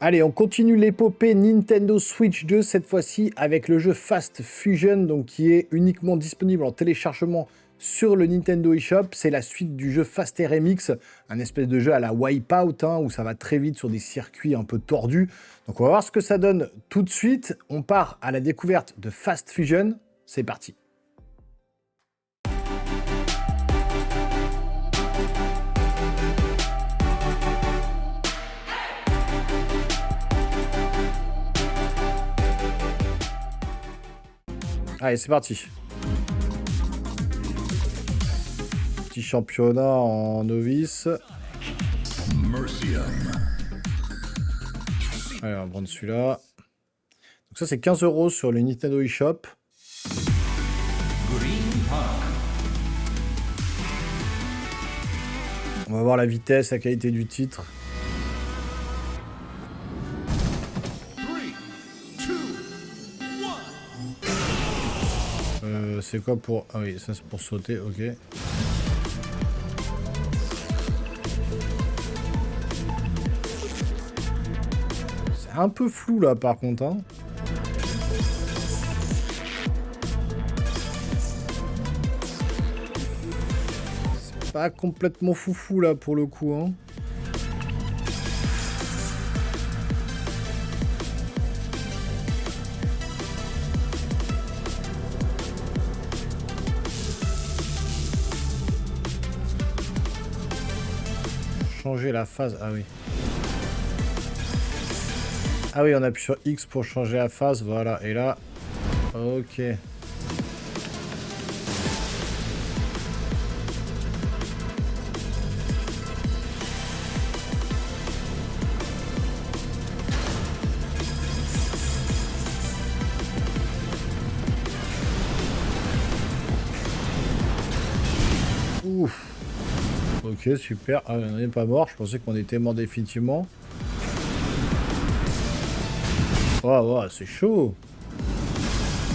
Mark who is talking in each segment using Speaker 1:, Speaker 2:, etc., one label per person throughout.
Speaker 1: Allez, on continue l'épopée Nintendo Switch 2, cette fois-ci avec le jeu Fast Fusion, donc qui est uniquement disponible en téléchargement sur le Nintendo eShop. C'est la suite du jeu Fast RMX, un espèce de jeu à la Wipeout, où ça va très vite sur des circuits un peu tordus. Donc on va voir ce que ça donne tout de suite. On part à la découverte de Fast Fusion. C'est parti. Allez, c'est parti. Petit championnat en novice. Allez, on va prendre celui-là. Donc ça, c'est 15 € sur le Nintendo eShop. On va voir la vitesse, la qualité du titre. C'est quoi pour... Ah oui, ça c'est pour sauter, ok. C'est un peu flou là par contre, hein. C'est pas complètement foufou là pour le coup, hein. Changer la phase, ah oui. Ah oui, on appuie sur X pour changer la phase, voilà. Et là, ok. Ouf. Ok, super. Ah, on n'est pas mort. Je pensais qu'on était mort définitivement. Oh, c'est chaud.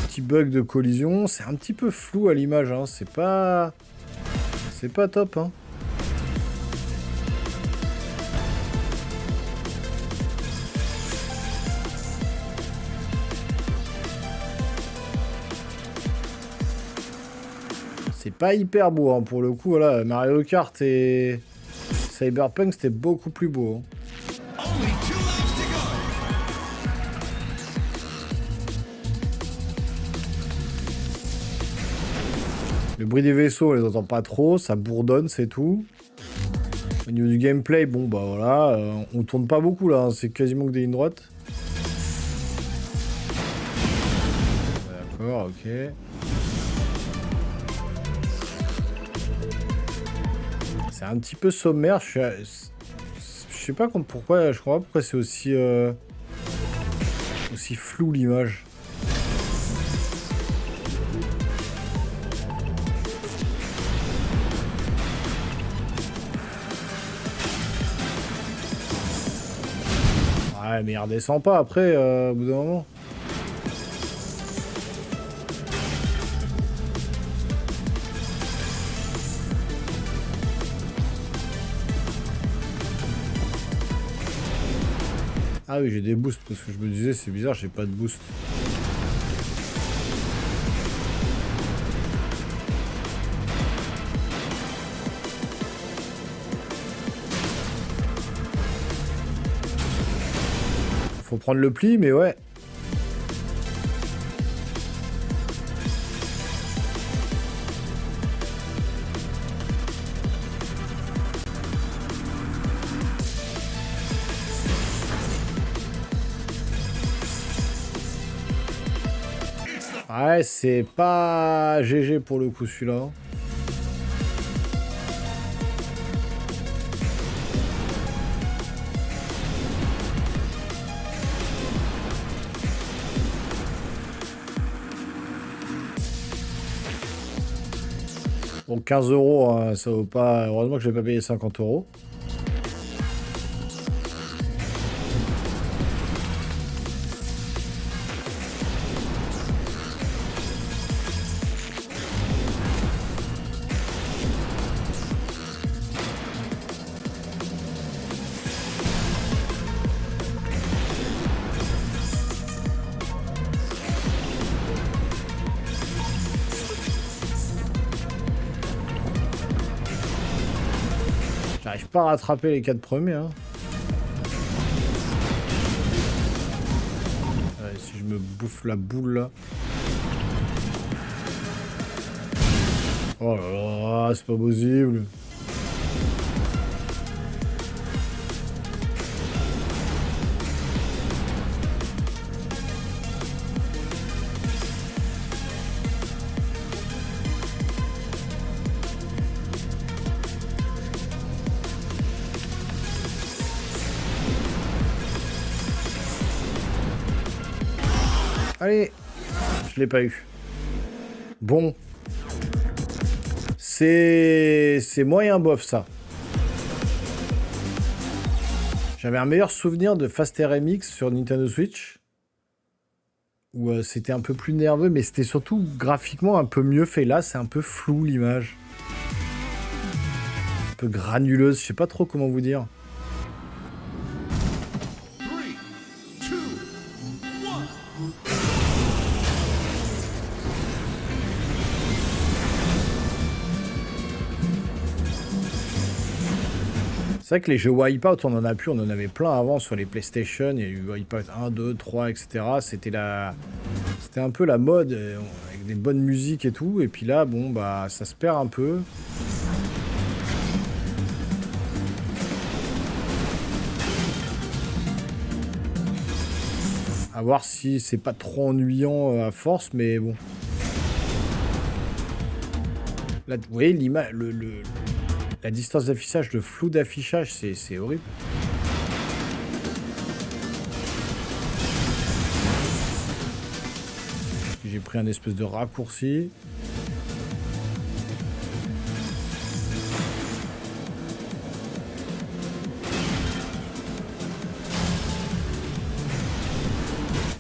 Speaker 1: Petit bug de collision. C'est un petit peu flou à l'image, hein. C'est pas top, hein. C'est pas hyper beau, hein, pour le coup. Voilà, Mario Kart et Cyberpunk, c'était beaucoup plus beau, hein. Le bruit des vaisseaux, on les entend pas trop, ça bourdonne, c'est tout. Au niveau du gameplay, bon bah voilà, on tourne pas beaucoup là, hein, c'est quasiment que des lignes droites. D'accord, ok. C'est un petit peu sommaire, je sais pas pourquoi, je comprends pas pourquoi c'est aussi flou l'image. Ouais, mais il redescend pas après, au bout d'un moment. Ah oui, j'ai des boosts, parce que je me disais, c'est bizarre, j'ai pas de boost. Faut prendre le pli, mais ouais. Ouais, c'est pas GG pour le coup celui-là. Bon, 15 €, hein, ça vaut pas... Heureusement que je vais pas payer 50 €. pas rattraper les 4 premiers. Hein. Allez, si je me bouffe la boule là. Oh là là, c'est pas possible. Allez, je l'ai pas eu. Bon. C'est moyen bof, ça. J'avais un meilleur souvenir de Fast RMX sur Nintendo Switch. Où c'était un peu plus nerveux, mais c'était surtout graphiquement un peu mieux fait. Là, c'est un peu flou, l'image. Un peu granuleuse, je sais pas trop comment vous dire. C'est vrai que les jeux Wipeout, on en a plus, on en avait plein avant sur les PlayStation. Il y a eu Wipeout 1, 2, 3, etc. C'était un peu la mode, avec des bonnes musiques et tout. Et puis là, bon, bah, ça se perd un peu. À voir si c'est pas trop ennuyant à force, mais bon. Là, vous voyez l'image, la distance d'affichage, le flou d'affichage, c'est horrible. J'ai pris un espèce de raccourci.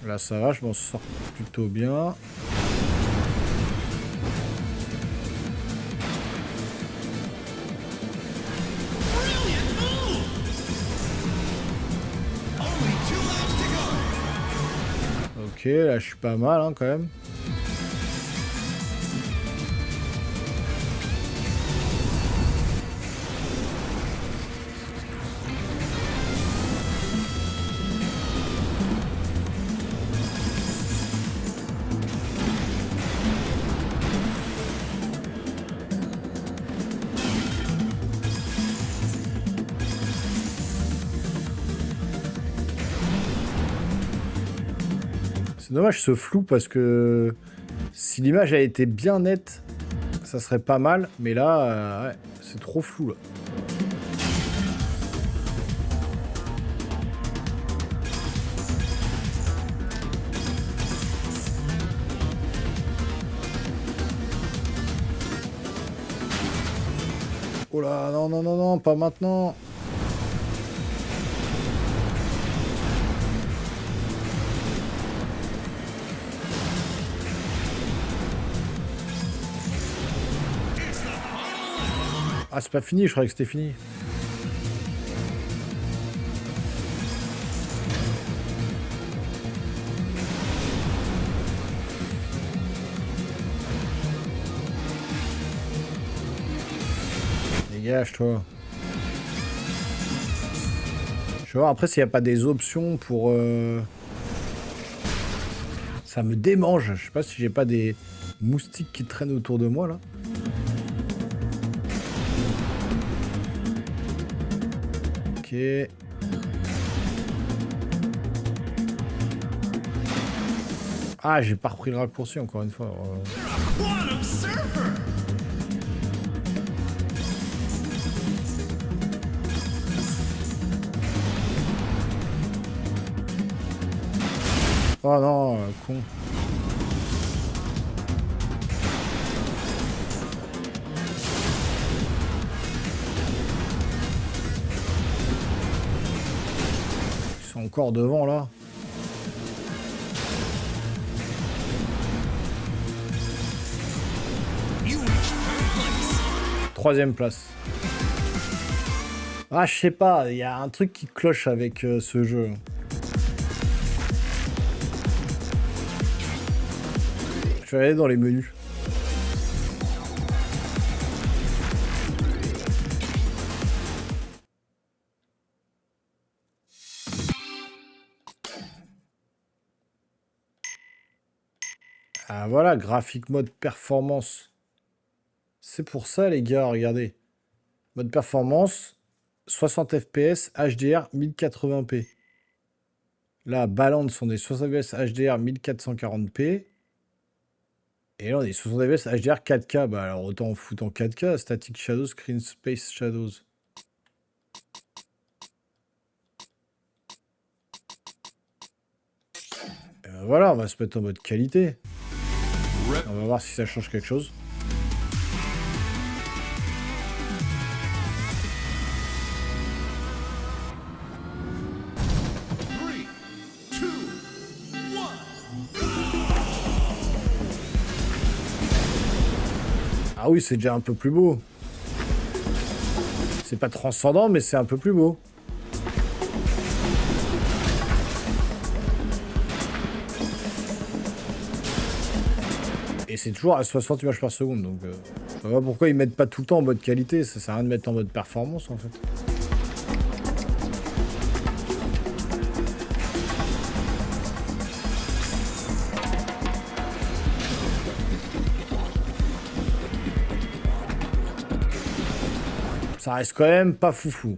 Speaker 1: Là, ça va, je m'en sors plutôt bien. Ok, là je suis pas mal hein, quand même. C'est dommage ce flou parce que si l'image a été bien nette, ça serait pas mal. Mais là, ouais, c'est trop flou là. Oh là, non, non, non, non, pas maintenant. Ah, c'est pas fini, je croyais que c'était fini. Dégage, toi. Je vais voir après s'il n'y a pas des options pour... Ça me démange. Je sais pas si j'ai pas des moustiques qui traînent autour de moi, là. Ok. Ah, j'ai pas repris le raccourci encore une fois. Oh non, con. Ils sont encore devant là. Troisième place. Ah, je sais pas, il y a un truc qui cloche avec ce jeu. Je vais aller dans les menus. Ah voilà, graphique mode performance. C'est pour ça les gars, regardez. Mode performance, 60 FPS, HDR 1080p. Là, balance, on est 60 FPS HDR 1440p. Et là, on est 60 FPS HDR 4K. Bah alors, autant en foutre en 4K. Static Shadows, Screen Space Shadows. Voilà, on va se mettre en mode qualité. On va voir si ça change quelque chose. Ah oui, c'est déjà un peu plus beau. C'est pas transcendant, mais c'est un peu plus beau. Et c'est toujours à 60 images par seconde, donc je sais pas pourquoi ils mettent pas tout le temps en mode qualité, ça sert à rien de mettre en mode performance en fait. Ça reste quand même pas foufou.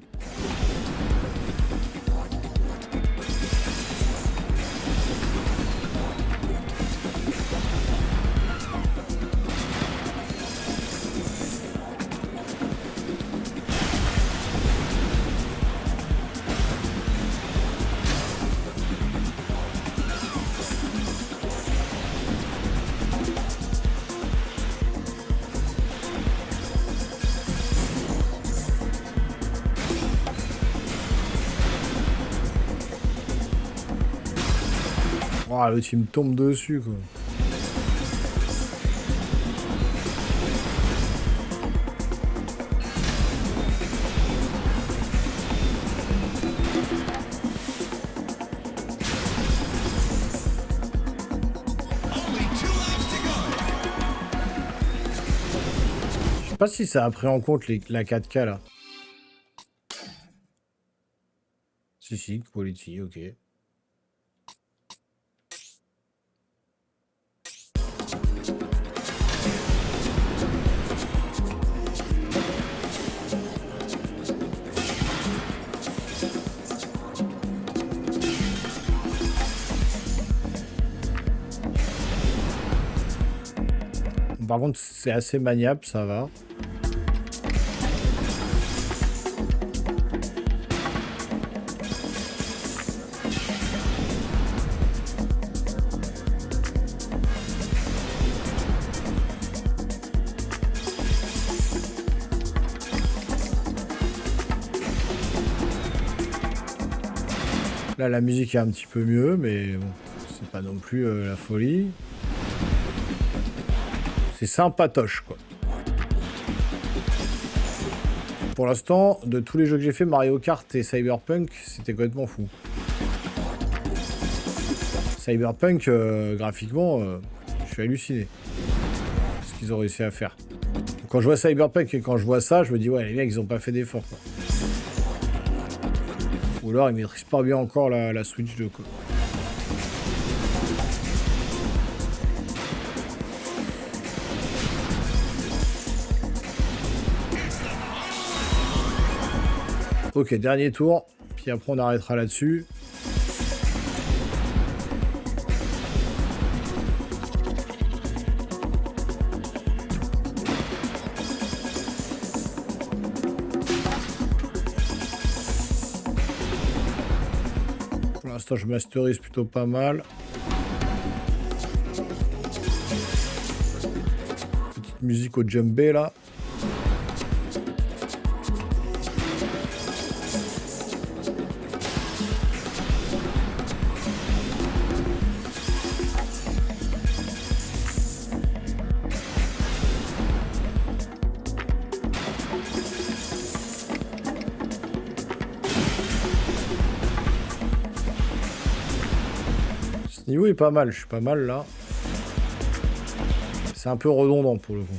Speaker 1: Oh, l'autre il me tombe dessus quoi. Je sais pas si ça a pris en compte la 4K là. Si, quality, ok. Par contre, c'est assez maniable, ça va. Là, la musique est un petit peu mieux, mais bon, c'est pas non plus la folie. C'est sympatoche, quoi. Pour l'instant, de tous les jeux que j'ai fait, Mario Kart et Cyberpunk, c'était complètement fou. Cyberpunk, graphiquement, je suis halluciné. Ce qu'ils ont réussi à faire. Quand je vois Cyberpunk et quand je vois ça, je me dis, ouais, les mecs, ils ont pas fait d'effort, quoi. Ou alors, ils maîtrisent pas bien encore la Switch 2, quoi. Ok, dernier tour, puis après on arrêtera là-dessus. Pour l'instant, je masterise plutôt pas mal. Petite musique au djembé là. Ce niveau est pas mal, je suis pas mal là. C'est un peu redondant pour le coup.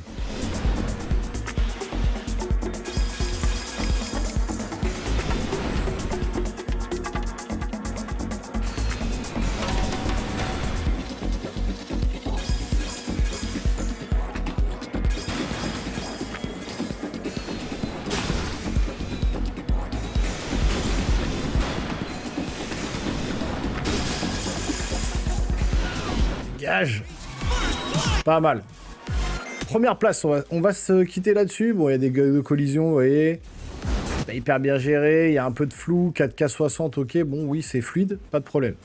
Speaker 1: Dégage. Pas mal. Première place, on va se quitter là-dessus. Bon, il y a des gueules de collision, vous voyez. C'est hyper bien géré, il y a un peu de flou, 4K60, ok, bon, oui, c'est fluide, pas de problème.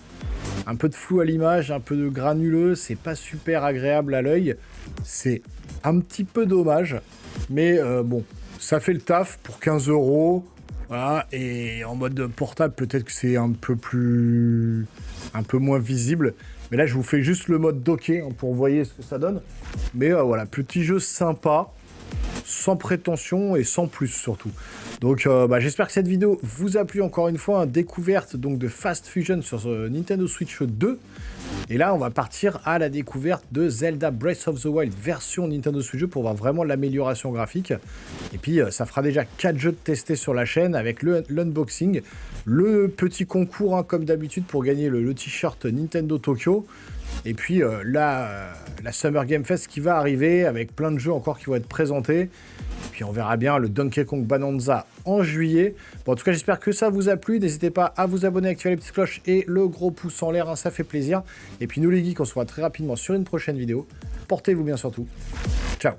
Speaker 1: Un peu de flou à l'image, un peu de granuleux, c'est pas super agréable à l'œil. C'est un petit peu dommage, mais bon, ça fait le taf pour 15 €. Voilà, et en mode portable, peut-être que c'est un peu moins visible. Mais là, je vous fais juste le mode docké hein, pour voir ce que ça donne. Mais voilà, petit jeu sympa, sans prétention et sans plus surtout. Donc j'espère que cette vidéo vous a plu encore une fois, découverte donc de Fast Fusion sur Nintendo Switch 2. Et là on va partir à la découverte de Zelda Breath of the Wild version Nintendo Switch 2 pour voir vraiment l'amélioration graphique. Et puis ça fera déjà 4 jeux de testés sur la chaîne avec l'unboxing, le petit concours hein, comme d'habitude pour gagner le t-shirt Nintendo Tokyo. Et puis la Summer Game Fest qui va arriver avec plein de jeux encore qui vont être présentés. Et puis on verra bien le Donkey Kong Bonanza en juillet. Bon, en tout cas, j'espère que ça vous a plu. N'hésitez pas à vous abonner, activer les petites cloches et le gros pouce en l'air, hein, ça fait plaisir. Et puis nous les geeks, on se voit très rapidement sur une prochaine vidéo. Portez-vous bien surtout. Ciao.